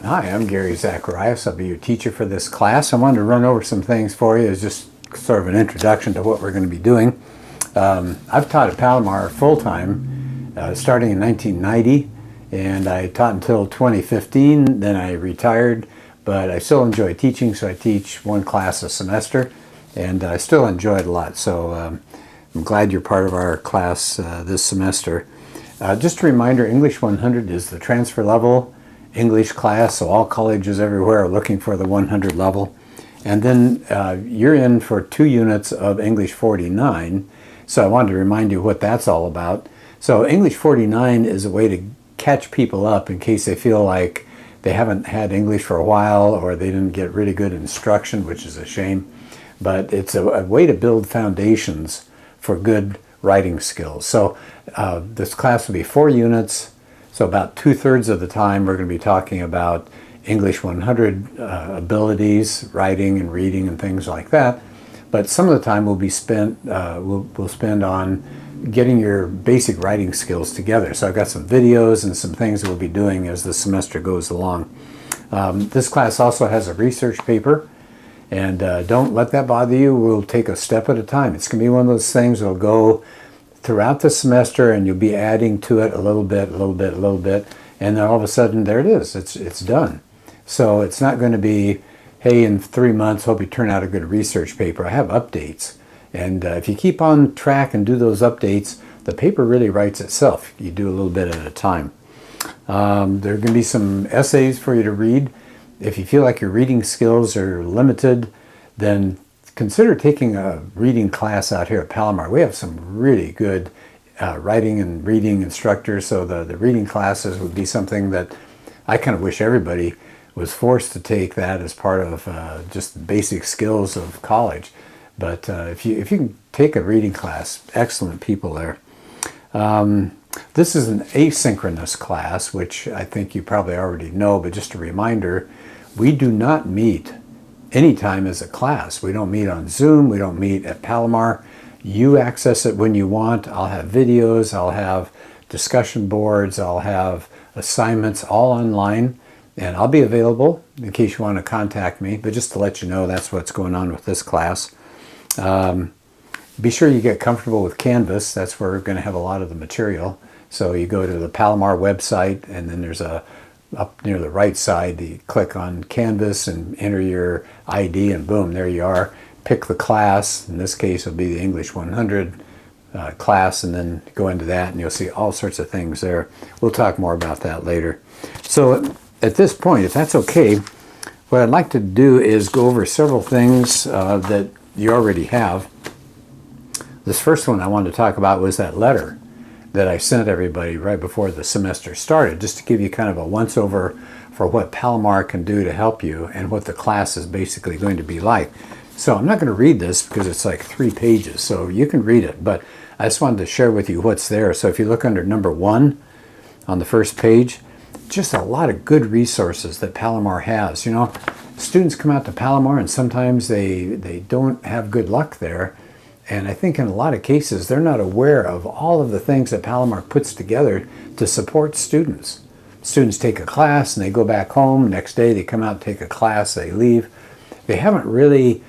Hi, I'm Gary Zacharias. I'll be your teacher for this class. I wanted to run over some things for you as just sort of an introduction to what we're going to be doing. I've taught at Palomar full-time starting in 1990, and I taught until 2015. Then I retired, but I still enjoy teaching, so I teach one class a semester, and I still enjoy it a lot. So I'm glad you're part of our class this semester. Just a reminder, English 100 is the transfer level English class, so all colleges everywhere are looking for the 100 level. And then you're in for 2 units of English 49, so I wanted to remind you what that's all about. So English 49 is a way to catch people up in case they feel like they haven't had English for a while or they didn't get really good instruction, which is a shame. But it's a way to build foundations for good writing skills. So this class will be 4 units. So about 2/3 of the time we're going to be talking about English 100 abilities, writing and reading and things like that. But some of the time will be spent, we'll spend on getting your basic writing skills together. So I've got some videos and some things that we'll be doing as the semester goes along. This class also has a research paper, and don't let that bother you. We'll take a step at a time. It's going to be one of those things that'll go throughout the semester, and you'll be adding to it a little bit, and then all of a sudden there it is. It's done. So it's not going to be, hey, in 3 months, hope you turn out a good research paper. I have updates, and if you keep on track and do those updates, the paper really writes itself. You do a little bit at a time. There are going to be some essays for you to read. If you feel like your reading skills are limited, then consider taking a reading class out here at Palomar. We have some really good writing and reading instructors, so the reading classes would be something that I kind of wish everybody was forced to take that as part of just the basic skills of college. But if you can take a reading class, excellent people there. This is an asynchronous class, which I think you probably already know, but just a reminder, we do not meet anytime as a class. We don't meet on Zoom. We don't meet at Palomar. You access it when you want. I'll have videos. I'll have discussion boards. I'll have assignments all online. And I'll be available in case you want to contact me. But just to let you know, that's what's going on with this class. Be sure you get comfortable with Canvas. That's where we're going to have a lot of the material. So you go to the Palomar website, and then there's up near the right side, you click on Canvas and enter your ID, and boom, there you are. Pick the class. In this case, it'll be the English 100 class, and then go into that, and you'll see all sorts of things there. We'll talk more about that later. So at this point, if that's okay, what I'd like to do is go over several things that you already have. This first one I wanted to talk about was that letter that I sent everybody right before the semester started, just to give you kind of a once-over for what Palomar can do to help you and what the class is basically going to be like. So I'm not going to read this because it's like 3 pages, so you can read it, but I just wanted to share with you what's there. So if you look under number 1 on the first page, just a lot of good resources that Palomar has. You know, students come out to Palomar and sometimes they don't have good luck there. And I think in a lot of cases, they're not aware of all of the things that Palomar puts together to support students. Students take a class and they go back home. Next day they come out and take a class, they leave. They haven't really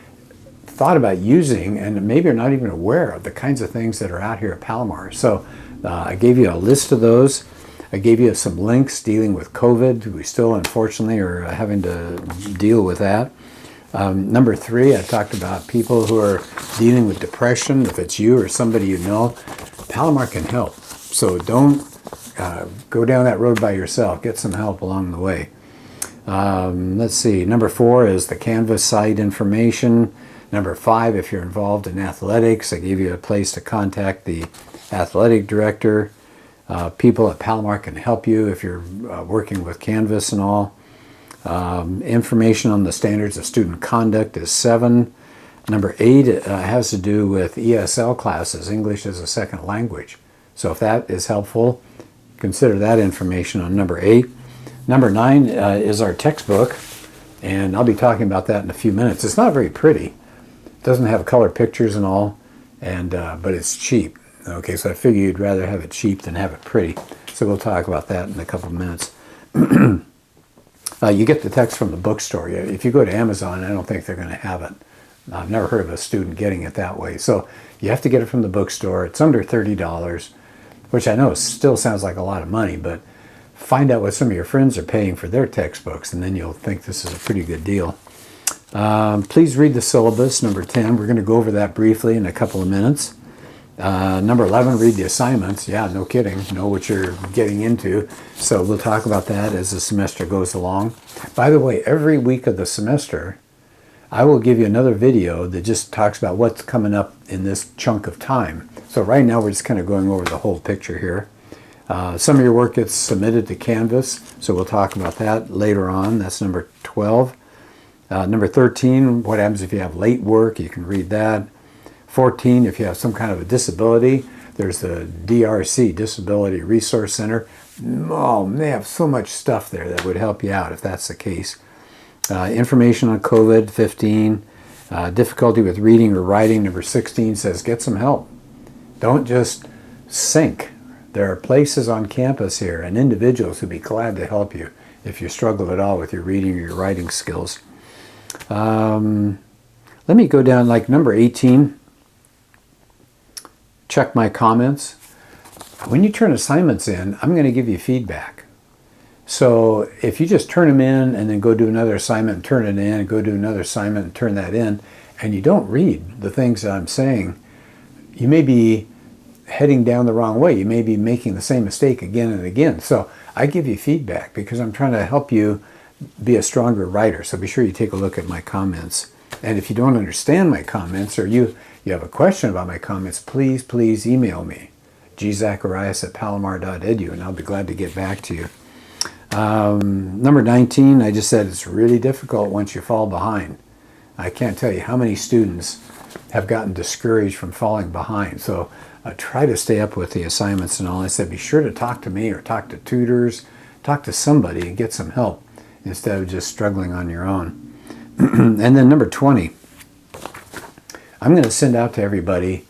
thought about using, and maybe are not even aware of the kinds of things that are out here at Palomar. So I gave you a list of those. I gave you some links dealing with COVID. We still, unfortunately, are having to deal with that. Number 3, I talked about people who are dealing with depression. If it's you or somebody you know, Palomar can help. So don't go down that road by yourself. Get some help along the way. Let's see. Number 4 is the Canvas site information. Number 5, if you're involved in athletics, I gave you a place to contact the athletic director. People at Palomar can help you if you're working with Canvas and all. Information on the standards of student conduct is 7. Number 8 has to do with ESL classes, English as a second language. So if that is helpful, consider that information on number 8. Number 9 is our textbook, and I'll be talking about that in a few minutes. It's not very pretty. It doesn't have color pictures and all, and but it's cheap. Okay, so I figure you'd rather have it cheap than have it pretty. So we'll talk about that in a couple of minutes. You get the text from the bookstore. If you go to Amazon, I don't think they're going to have it. I've never heard of a student getting it that way. So you have to get it from the bookstore. It's under $30, which I know still sounds like a lot of money, but find out what some of your friends are paying for their textbooks, and then you'll think this is a pretty good deal. Please read the syllabus, number 10. We're going to go over that briefly in a couple of minutes. Number 11, read the assignments. Yeah, no kidding. Know what you're getting into. So we'll talk about that as the semester goes along. By the way, every week of the semester, I will give you another video that just talks about what's coming up in this chunk of time. So right now we're just kind of going over the whole picture here. Some of your work gets submitted to Canvas, so we'll talk about that later on. That's number 12. Number 13, what happens if you have late work? You can read that. 14, if you have some kind of a disability, there's the DRC, Disability Resource Center. Oh, they have so much stuff there that would help you out if that's the case. Information on COVID, 15. Difficulty with reading or writing, number 16, says get some help. Don't just sink. There are places on campus here and individuals who'd be glad to help you if you struggle at all with your reading or your writing skills. Let me go down like number 18. Check my comments. When you turn assignments in, I'm going to give you feedback. So if you just turn them in and then go do another assignment and turn it in, and go do another assignment and turn that in, and you don't read the things that I'm saying, you may be heading down the wrong way. You may be making the same mistake again and again. So I give you feedback because I'm trying to help you be a stronger writer. So be sure you take a look at my comments. And if you don't understand my comments or you have a question about my comments, please email me, gzacharias@palomar.edu, and I'll be glad to get back to you. Number 19, I just said it's really difficult once you fall behind. I can't tell you how many students have gotten discouraged from falling behind. So try to stay up with the assignments and all. I said be sure to talk to me or talk to tutors, talk to somebody and get some help instead of just struggling on your own. And then number 20, I'm going to send out to everybody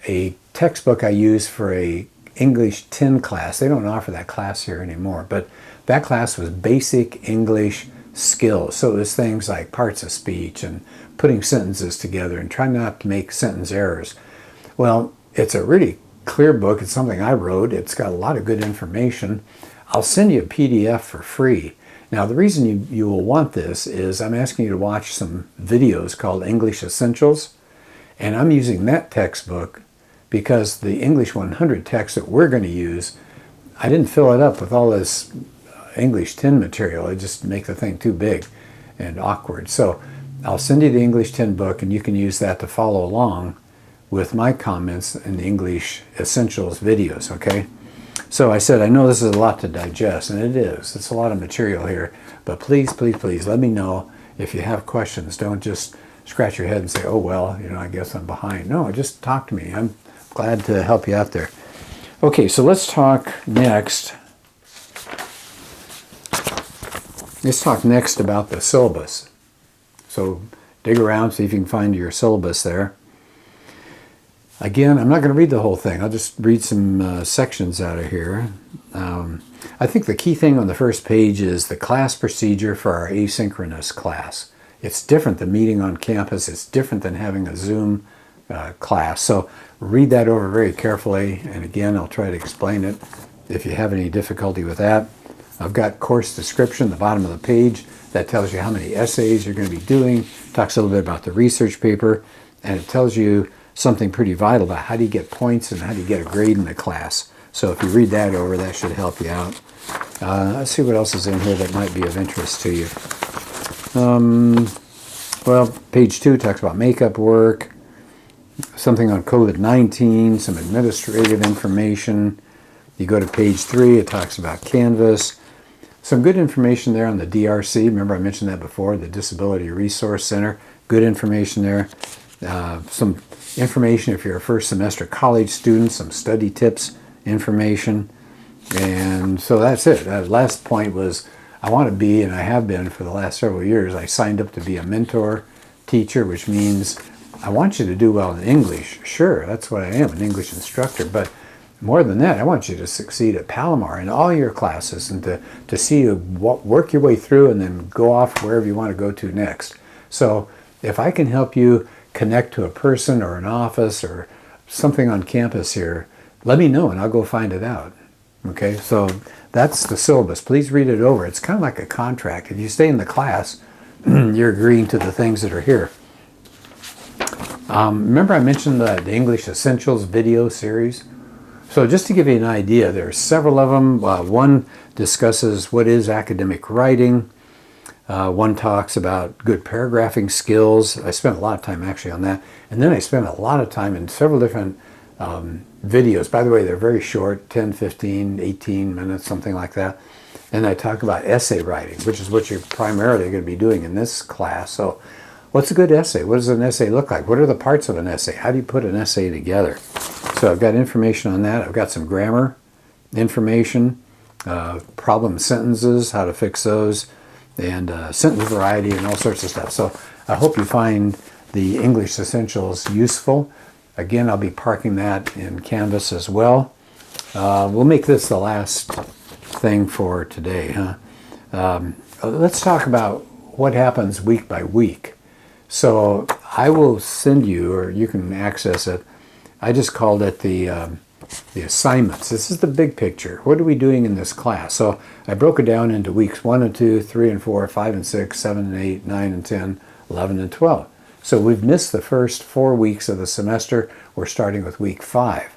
a textbook I use for a English 10 class. They don't offer that class here anymore, but that class was basic English skills. So it was things like parts of speech and putting sentences together and trying not to make sentence errors. Well, it's a really clear book. It's something I wrote. It's got a lot of good information. I'll send you a PDF for free. Now, the reason you will want this is I'm asking you to watch some videos called English Essentials, and I'm using that textbook because the English 100 text that we're going to use, I didn't fill it up with all this English 10 material. It just make the thing too big and awkward. So I'll send you the English 10 book, and you can use that to follow along with my comments in the English Essentials videos, okay? So I said, I know this is a lot to digest, and it is. It's a lot of material here. But please let me know if you have questions. Don't just scratch your head and say, oh, well, I guess I'm behind. No, just talk to me. I'm glad to help you out there. Okay, so let's talk next. Let's talk next about the syllabus. So dig around, see if you can find your syllabus there. Again, I'm not going to read the whole thing. I'll just read some sections out of here. I think the key thing on the first page is the class procedure for our asynchronous class. It's different than meeting on campus. It's different than having a Zoom class. So read that over very carefully. And again, I'll try to explain it if you have any difficulty with that. I've got course description, the bottom of the page. That tells you how many essays you're going to be doing. Talks a little bit about the research paper. And it tells you something pretty vital about how do you get points and how do you get a grade in the class. So if you read that over, that should help you out. Let's see what else is in here that might be of interest to you. Well, page 2 talks about makeup work, something on COVID-19, some administrative information. You go to page 3, it talks about Canvas. Some good information there on the DRC. Remember I mentioned that before, the Disability Resource Center. Good information there. Some information if you're a first semester college student, some study tips information. And so that's it. That last point was I want to be, and I have been for the last several years, I signed up to be a mentor teacher, which means I want you to do well in English. Sure, that's what I am, an English instructor, but more than that, I want you to succeed at Palomar in all your classes, and to see you work your way through and then go off wherever you want to go to next. So if I can help you connect to a person or an office or something on campus here, let me know and I'll go find it out. Okay, so that's the syllabus. Please read it over. It's kind of like a contract. If you stay in the class, you're agreeing to the things that are here. Remember I mentioned the English Essentials video series? So just to give you an idea, there are several of them. One discusses what is academic writing. One talks about good paragraphing skills. I spent a lot of time actually on that. And then I spent a lot of time in several different videos. By the way, they're very short, 10, 15, 18 minutes, something like that. And I talk about essay writing, which is what you're primarily going to be doing in this class. So what's a good essay? What does an essay look like? What are the parts of an essay? How do you put an essay together? So I've got information on that. I've got some grammar information, problem sentences, how to fix those, and sentence variety and all sorts of stuff. So I hope you find the English Essentials useful. Again, I'll be parking that in Canvas as well. We'll make this the last thing for today. Let's talk about what happens week by week. So I will send you, or you can access it, I just called it the assignments. This is the big picture. What are we doing in this class? So I broke it down into weeks 1 and 2, 3 and 4, 5 and 6, 7 and 8, 9 and 10, 11 and 12. So we've missed the first 4 weeks of the semester. We're starting with week 5.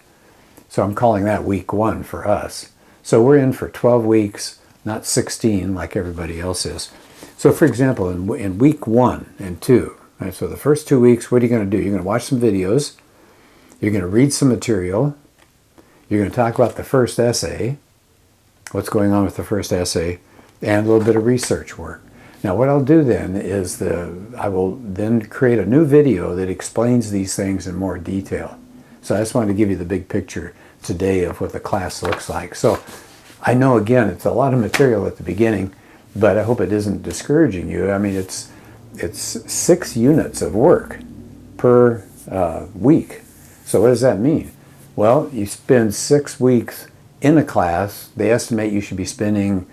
So I'm calling that week 1 for us. So we're in for 12 weeks, not 16 like everybody else is. So for example, in week 1 and 2, right, so the first 2 weeks, what are you going to do? You're going to watch some videos. You're going to read some material. You're going to talk about the first essay, what's going on with the first essay, and a little bit of research work. Now what I'll do then is I will then create a new video that explains these things in more detail. So I just wanted to give you the big picture today of what the class looks like. So I know, again, it's a lot of material at the beginning, but I hope it isn't discouraging you. I mean, it's 6 units of work per week. So what does that mean? Well, you spend 6 weeks in a class. They estimate you should be spending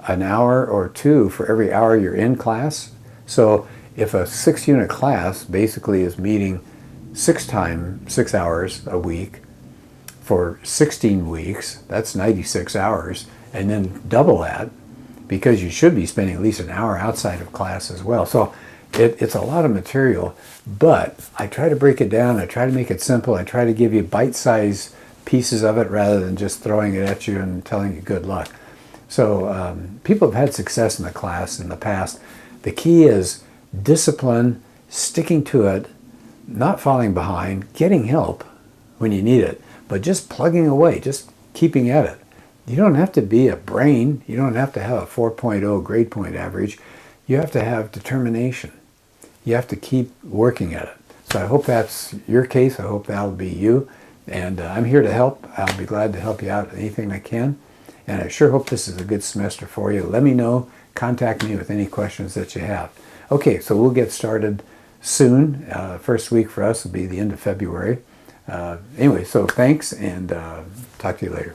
an hour or 2 for every hour you're in class. So if a 6-unit class basically is meeting 6 hours a week for 16 weeks, that's 96 hours, and then double that, because you should be spending at least an hour outside of class as well. So it's a lot of material, but I try to break it down. I try to make it simple. I try to give you bite-sized pieces of it rather than just throwing it at you and telling you good luck. So people have had success in the class in the past. The key is discipline, sticking to it, not falling behind, getting help when you need it, but just plugging away, just keeping at it. You don't have to be a brain. You don't have to have a 4.0 grade point average. You have to have determination. You have to keep working at it. So I hope that's your case. I hope that'll be you. And I'm here to help. I'll be glad to help you out with anything I can. And I sure hope this is a good semester for you. Let me know. Contact me with any questions that you have. Okay, so we'll get started soon. First week for us will be the end of February. Anyway, so thanks, and talk to you later.